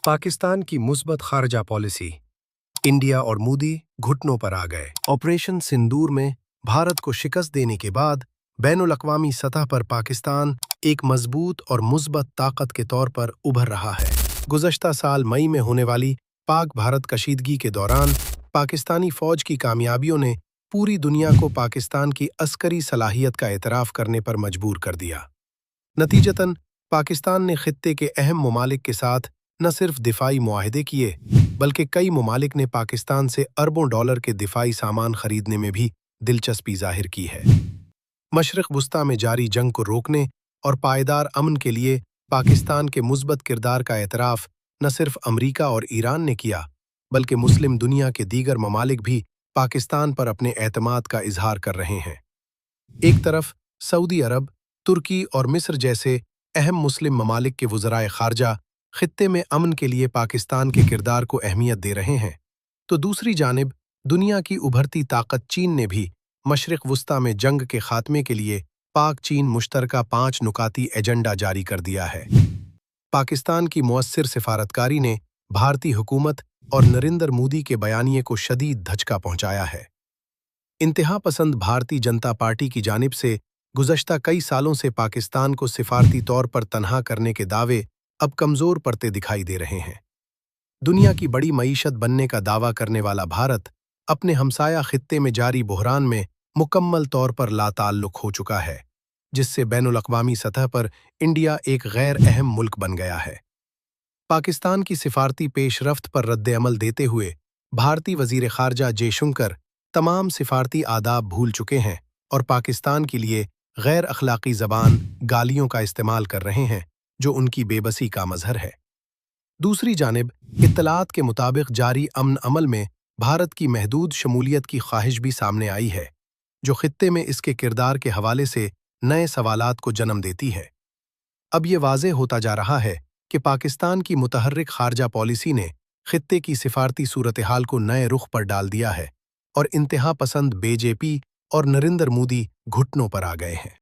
पाकिस्तान की मुस्बत खारजा policy. India और मोदी घुटनों पर आ गए। ऑपरेशन सिंदूर में भारत को शिकस्त देने के बाद बैनुल-अक़वामी सतह पर पाकिस्तान एक मजबूत और मुस्बत ताकत के तौर पर उभर रहा है। गुज़श्ता साल मई में होने वाली पाक भारत कशीदगी के दौरान पाकिस्तानी फ़ौज की कामयाबियों ने पूरी दुनिया को पाकिस्तान की अस्करी सलाहियत का एतराफ़ करने पर मजबूर कर दिया। नतीजतन पाकिस्तान ने खित्ते के अहम ममालिक के साथ न सिर्फ दिफाई मुआहदे किए, बल्कि कई ममालिक ने पाकिस्तान से अरबों डॉलर के दिफाई सामान खरीदने में भी दिलचस्पी जाहिर की है। मशरिक़ वुस्ता में जारी जंग को रोकने और पायदार अमन के लिए पाकिस्तान के मुस्बत किरदार का एतराफ़ न सिर्फ अमरीका और ईरान ने किया, बल्कि मुस्लिम दुनिया के दीगर ममालिक भी पाकिस्तान पर अपने एतमाद का इजहार कर रहे हैं। एक तरफ सऊदी अरब, तुर्की और मिस्र जैसे अहम मुस्लिम ममालिक के वज़राए ख़ारजा खित्ते में अमन के लिए पाकिस्तान के किरदार को अहमियत दे रहे हैं, तो दूसरी जानिब दुनिया की उभरती ताकत चीन ने भी मशरिक़ वुस्ता में जंग के खात्मे के लिए पाक चीन मुश्तरका 5 नुकाती एजेंडा जारी कर दिया है। पाकिस्तान की मुअस्सिर सिफारतकारी ने भारतीय हुकूमत और नरेंद्र मोदी के बयानिए को शदीद धचका पहुंचाया है। इंतहा पसंद भारतीय जनता पार्टी की जानिब से गुज़श्ता कई सालों से पाकिस्तान को सिफारती तौर पर तनहा करने के दावे अब कमज़ोर पड़ते दिखाई दे रहे हैं। दुनिया की बड़ी मईशत बनने का दावा करने वाला भारत अपने हमसाया खित्ते में जारी बहरान में मुकम्मल तौर पर लाताल्लुक़ हो चुका है, जिससे बैनुल-अक़वामी सतह पर इंडिया एक गैर अहम मुल्क बन गया है। पाकिस्तान की सिफारती पेशरफ्त पर रद्द-ए-अमल देते हुए भारतीय वज़ीर ख़ारजा जयशंकर तमाम सिफारती आदाब भूल चुके हैं और पाकिस्तान के लिए गैर अखलाक़ी ज़बान गालियों का इस्तेमाल कर रहे हैं, जो उनकी बेबसी का मज़हर है। दूसरी जानिब इत्तलात के मुताबिक जारी अमन अमल में भारत की महदूद शमूलियत की ख्वाहिश भी सामने आई है, जो खित्ते में इसके किरदार के हवाले से नए सवालात को जन्म देती है। अब ये वाज़ेह होता जा रहा है कि पाकिस्तान की मुतहर्रिक खारजा पॉलिसी ने खित्ते की सिफारती सूरत-ए-हाल को नए रुख पर डाल दिया है और इंतहा पसंद बीजेपी और नरेंद्र मोदी घुटनों पर आ गए हैं।